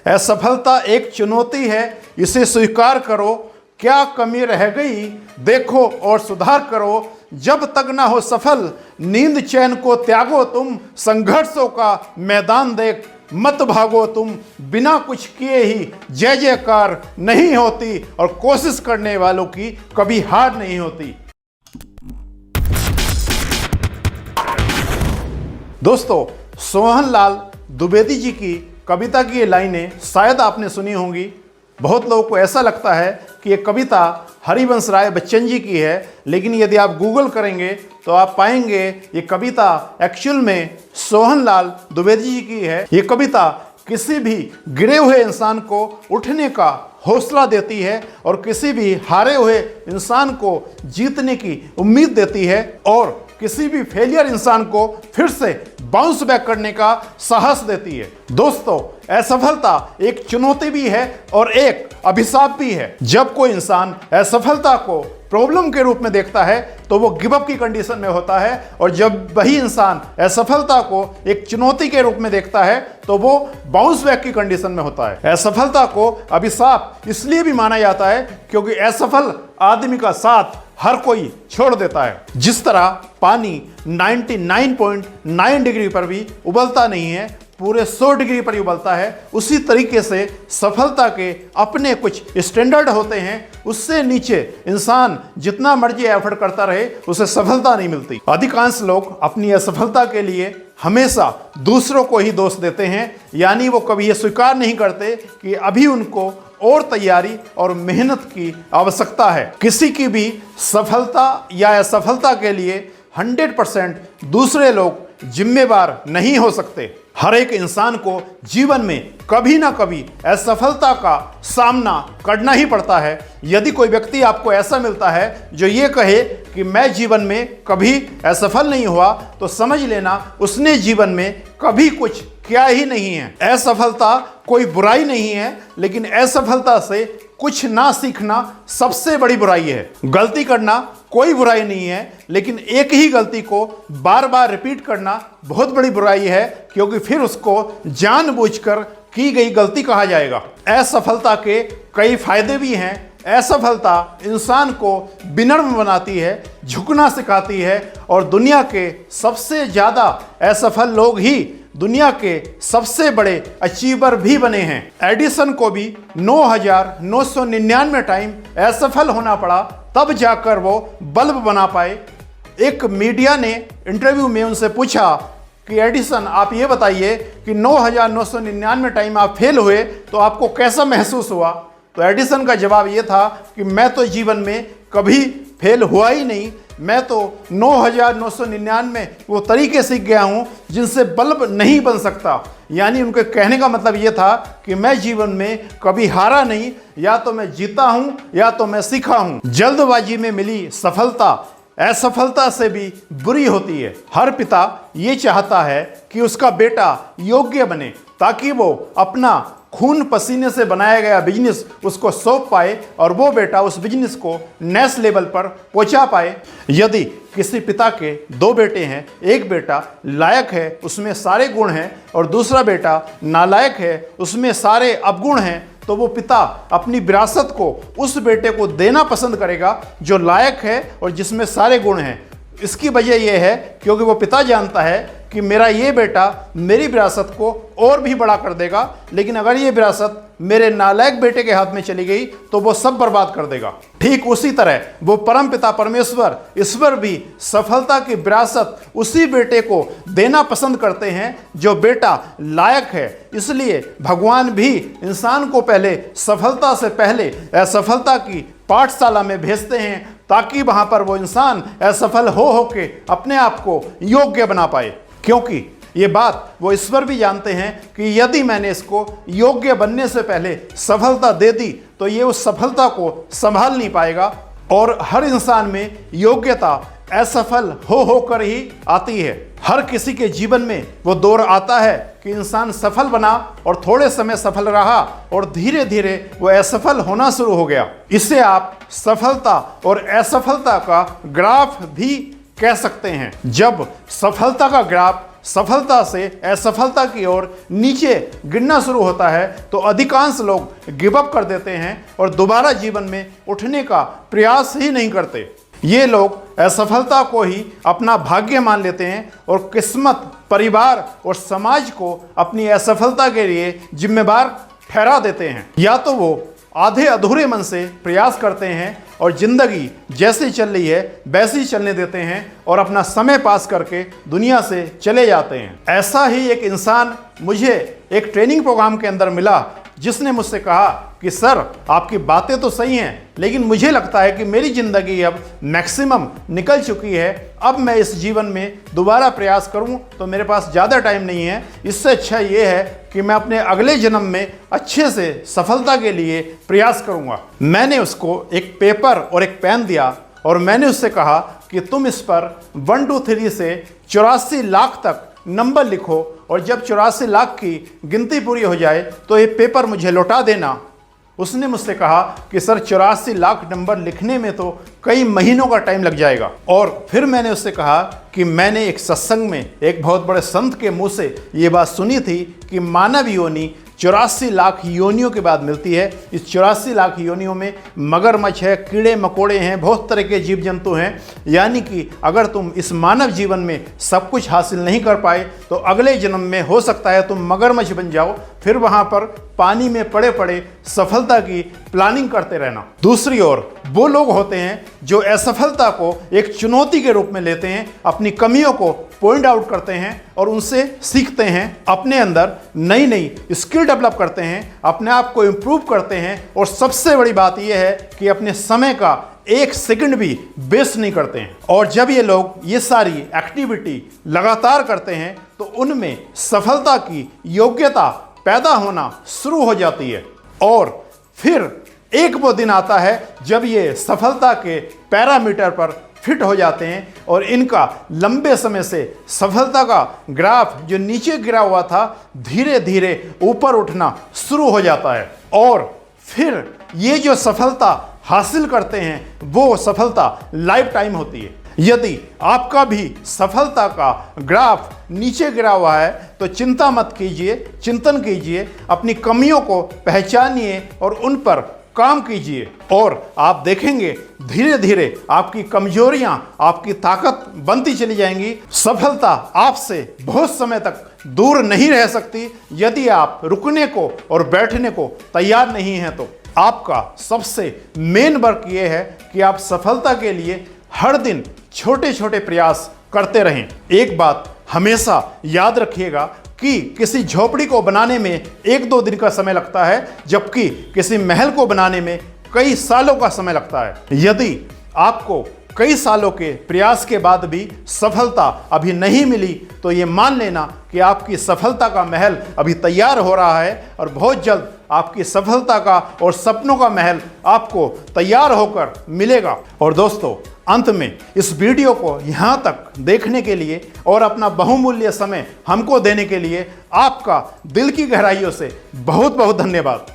असफलता एक चुनौती है, इसे स्वीकार करो। क्या कमी रह गई देखो और सुधार करो। जब तक ना हो सफल नींद चैन को त्यागो तुम। संघर्षों का मैदान देख मत भागो तुम। बिना कुछ किए ही जय जयकार नहीं होती और कोशिश करने वालों की कभी हार नहीं होती। दोस्तों, सोहनलाल द्विवेदी जी की कविता की ये लाइनें शायद आपने सुनी होंगी। बहुत लोगों को ऐसा लगता है कि ये कविता हरिवंश राय बच्चन जी की है, लेकिन यदि आप गूगल करेंगे तो आप पाएंगे ये कविता एक्चुअल में सोहनलाल द्विवेदी जी की है। ये कविता किसी भी गिरे हुए इंसान को उठने का हौसला देती है और किसी भी हारे हुए इंसान को जीतने की उम्मीद देती है और किसी भी फेलियर इंसान को फिर से बाउंस बैक करने का साहस देती है। दोस्तों, असफलता एक चुनौती भी है और एक अभिशाप भी है। जब कोई इंसान असफलता को प्रॉब्लम के रूप में देखता है तो वो गिव अप की कंडीशन में होता है, और जब वही इंसान असफलता को एक चुनौती के रूप में देखता है तो वो बाउंस बैक की कंडीशन में होता है। असफलता को अभिशाप इसलिए भी माना जाता है क्योंकि असफल आदमी का साथ हर कोई छोड़ देता है। जिस तरह पानी 99.9 डिग्री पर भी उबलता नहीं है, पूरे 100 डिग्री पर ही उबलता है, उसी तरीके से सफलता के अपने कुछ स्टैंडर्ड होते हैं। उससे नीचे इंसान जितना मर्जी एफर्ट करता रहे उसे सफलता नहीं मिलती। अधिकांश लोग अपनी असफलता के लिए हमेशा दूसरों को ही दोष देते हैं, यानी वो कभी ये स्वीकार नहीं करते कि अभी उनको और तैयारी और मेहनत की आवश्यकता है। किसी की भी सफलता या असफलता के लिए 100% दूसरे लोग जिम्मेवार नहीं हो सकते। हर एक इंसान को जीवन में कभी ना कभी असफलता का सामना करना ही पड़ता है। यदि कोई व्यक्ति आपको ऐसा मिलता है जो ये कहे कि मैं जीवन में कभी असफल नहीं हुआ, तो समझ लेना उसने जीवन में कभी कुछ किया ही नहीं है। असफलता कोई बुराई नहीं है, लेकिन असफलता से कुछ ना सीखना सबसे बड़ी बुराई है। गलती करना कोई बुराई नहीं है, लेकिन एक ही गलती को बार बार रिपीट करना बहुत बड़ी बुराई है, क्योंकि फिर उसको जानबूझकर की गई गलती कहा जाएगा। असफलता के कई फायदे भी हैं। असफलता इंसान को विनम्र बनाती है, झुकना सिखाती है, और दुनिया के सबसे ज़्यादा असफल लोग ही दुनिया के सबसे बड़े अचीवर भी बने हैं। एडिसन को भी 9,999 टाइम असफल होना पड़ा, तब जाकर वो बल्ब बना पाए। एक मीडिया ने इंटरव्यू में उनसे पूछा कि एडिसन, आप ये बताइए कि 9,999 टाइम आप फेल हुए तो आपको कैसा महसूस हुआ? तो एडिसन का जवाब ये था कि मैं तो जीवन में कभी फेल हुआ ही नहीं, मैं तो 9,999 वो तरीके सीख गया हूँ जिनसे बल्ब नहीं बन सकता। यानी उनके कहने का मतलब ये था कि मैं जीवन में कभी हारा नहीं, या तो मैं जीता हूँ या तो मैं सीखा हूँ। जल्दबाजी में मिली सफलता असफलता से भी बुरी होती है। हर पिता ये चाहता है कि उसका बेटा योग्य बने, ताकि वो अपना खून पसीने से बनाया गया बिजनेस उसको सौंप पाए और वो बेटा उस बिजनेस को नेक्स्ट लेवल पर पहुंचा पाए। यदि किसी पिता के 2 बेटे हैं, एक बेटा लायक है, उसमें सारे गुण हैं, और दूसरा बेटा नालायक है, उसमें सारे अवगुण हैं, तो वो पिता अपनी विरासत को उस बेटे को देना पसंद करेगा जो लायक है और जिसमें सारे गुण हैं। इसकी वजह यह है क्योंकि वो पिता जानता है कि मेरा ये बेटा मेरी विरासत को और भी बड़ा कर देगा, लेकिन अगर ये विरासत मेरे नालायक बेटे के हाथ में चली गई तो वो सब बर्बाद कर देगा। ठीक उसी तरह वो परम पिता परमेश्वर ईश्वर भी सफलता की विरासत उसी बेटे को देना पसंद करते हैं जो बेटा लायक है। इसलिए भगवान भी इंसान को पहले सफलता से पहले असफलता की पाठशाला में भेजते हैं, ताकि वहां पर वो इंसान असफल हो के अपने आप को योग्य बना पाए। क्योंकि ये बात वो ईश्वर भी जानते हैं कि यदि मैंने इसको योग्य बनने से पहले सफलता दे दी तो ये उस सफलता को संभाल नहीं पाएगा। और हर इंसान में योग्यता असफल होकर ही आती है। हर किसी के जीवन में वो दौर आता है कि इंसान सफल बना और थोड़े समय सफल रहा और धीरे धीरे वो असफल होना शुरू हो गया। इसे आप सफलता और असफलता का ग्राफ भी कह सकते हैं। जब सफलता का ग्राफ सफलता से असफलता की ओर नीचे गिरना शुरू होता है तो अधिकांश लोग गिव अप कर देते हैं और दोबारा जीवन में उठने का प्रयास ही नहीं करते। ये लोग असफलता को ही अपना भाग्य मान लेते हैं और किस्मत, परिवार और समाज को अपनी असफलता के लिए जिम्मेदार ठहरा देते हैं। या तो वो आधे अधूरे मन से प्रयास करते हैं और जिंदगी जैसी चल रही है वैसी चलने देते हैं और अपना समय पास करके दुनिया से चले जाते हैं। ऐसा ही एक इंसान मुझे एक ट्रेनिंग प्रोग्राम के अंदर मिला, जिसने मुझसे कहा कि सर आपकी बातें तो सही हैं, लेकिन मुझे लगता है कि मेरी ज़िंदगी अब मैक्सिमम निकल चुकी है, अब मैं इस जीवन में दोबारा प्रयास करूं तो मेरे पास ज़्यादा टाइम नहीं है। इससे अच्छा ये है कि मैं अपने अगले जन्म में अच्छे से सफलता के लिए प्रयास करूंगा। मैंने उसको एक पेपर और एक पेन दिया और मैंने उससे कहा कि तुम इस पर 1 2 3 से 84 लाख तक नंबर लिखो और जब 84 लाख की गिनती पूरी हो जाए तो ये पेपर मुझे लौटा देना। उसने मुझसे कहा कि सर 84 लाख नंबर लिखने में तो कई महीनों का टाइम लग जाएगा। और फिर मैंने उससे कहा कि मैंने एक सत्संग में एक बहुत बड़े संत के मुंह से ये बात सुनी थी कि मानव योनि 84 लाख योनियों के बाद मिलती है। इस 84 लाख योनियों में मगरमच्छ है, कीड़े मकोड़े हैं, बहुत तरह के जीव जंतु हैं। यानी कि अगर तुम इस मानव जीवन में सब कुछ हासिल नहीं कर पाए तो अगले जन्म में हो सकता है तुम मगरमच्छ बन जाओ, फिर वहाँ पर पानी में पड़े पड़े सफलता की प्लानिंग करते रहना। दूसरी ओर वो लोग होते हैं जो असफलता को एक चुनौती के रूप में लेते हैं, अपनी कमियों को पॉइंट आउट करते हैं और उनसे सीखते हैं, अपने अंदर नई नई स्किल डेवलप करते हैं, अपने आप को इम्प्रूव करते हैं और सबसे बड़ी बात यह है कि अपने समय का 1 सेकंड भी वेस्ट नहीं करते हैं। और जब ये लोग ये सारी एक्टिविटी लगातार करते हैं तो उनमें सफलता की योग्यता पैदा होना शुरू हो जाती है। और फिर एक वो दिन आता है जब ये सफलता के पैरामीटर पर फिट हो जाते हैं और इनका लंबे समय से सफलता का ग्राफ जो नीचे गिरा हुआ था धीरे धीरे ऊपर उठना शुरू हो जाता है। और फिर ये जो सफलता हासिल करते हैं वो सफलता लाइफ टाइम होती है। यदि आपका भी सफलता का ग्राफ नीचे गिरा हुआ है तो चिंता मत कीजिए, चिंतन कीजिए, अपनी कमियों को पहचानिए और उन पर काम कीजिए और आप देखेंगे धीरे धीरे आपकी कमजोरियां आपकी ताकत बनती चली जाएंगी। सफलता आपसे बहुत समय तक दूर नहीं रह सकती यदि आप रुकने को और बैठने को तैयार नहीं हैं। तो आपका सबसे मेन वर्क ये है कि आप सफलता के लिए हर दिन छोटे छोटे प्रयास करते रहें। एक बात हमेशा याद रखिएगा कि किसी झोपड़ी को बनाने में 1-2 दिन का समय लगता है, जबकि किसी महल को बनाने में कई सालों का समय लगता है। यदि आपको कई सालों के प्रयास के बाद भी सफलता अभी नहीं मिली तो ये मान लेना कि आपकी सफलता का महल अभी तैयार हो रहा है और बहुत जल्द आपकी सफलता का और सपनों का महल आपको तैयार होकर मिलेगा। और दोस्तों, अंत में इस वीडियो को यहाँ तक देखने के लिए और अपना बहुमूल्य समय हमको देने के लिए आपका दिल की गहराइयों से बहुत बहुत धन्यवाद।